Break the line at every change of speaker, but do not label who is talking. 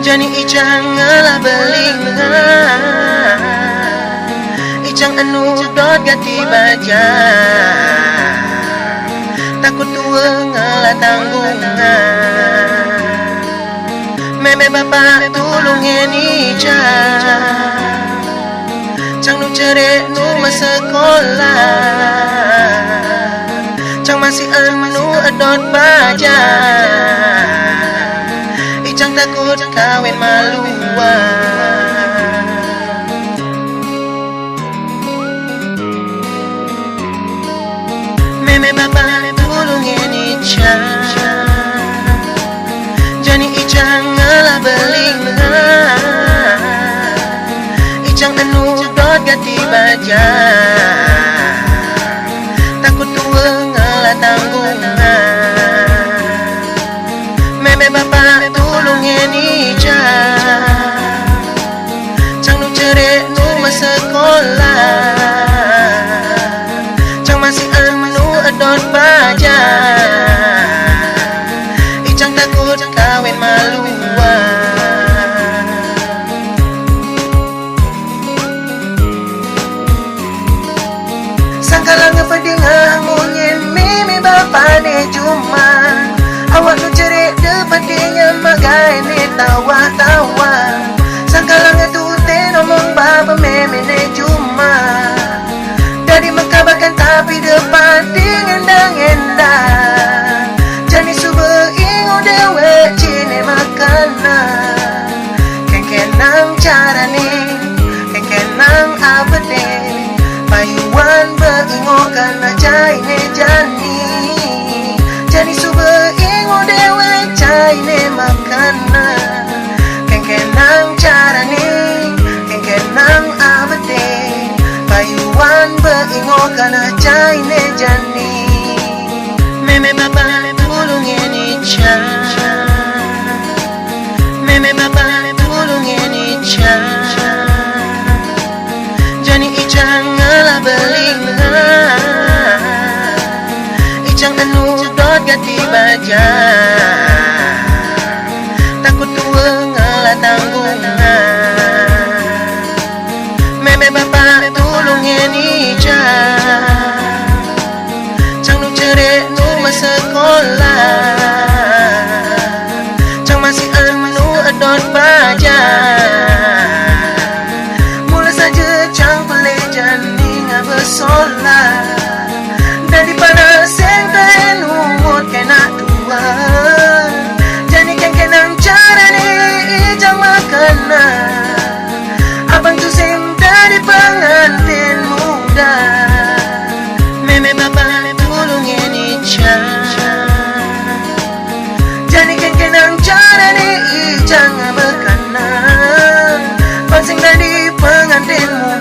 Jani ijang ngalah beling ijang anu dot gati baja takut tua ngalah tanggung meme bapak tulungin ijang cang nu cere nu sekolah cang masih anu adot baja ijang takut kawin maluan meme bapak tulungin ijang jani ijang ngalah beling ijang anu dot gati baja takut tua ngalah tanggung meme bapak tulungin ijang cang nu cere nu sekolah cang masih anu adot baja ijang takut kawin maluan sangkalang ngepadinga munyin mimi bapak ne cuma awak nu cere depannya magai ne tawa-tawa sangkalang itu te ngomong bapa meme ne cuma dari mengkabarkan tapi depan dengan jani subuh ingu dewe cine makanan kekenang cara ni kekenang abade payuan beringo karena jai ne jani subuh ingu dewe cai ne makanan kekenang cara ni kekenang abade payuan beringo karena jai ne jani meme bapak tulungin ijang meme bapak tulungin ijang jani ijang ngalah beling ijang anu dot gati baja takut tua ngalah tanggung meme bapak tulungin ijang cang nu cere nu sekolah cang masih anu adot baja mula saja cang pelejan ninga bersolah dari panas yang kain umut kena tua jani kenang cara ni ijang makanan abang tu sing dari pengantin muda meme bapak tulungin ijang jani kenang cara ni ijang makanan pasing dari pengantin muda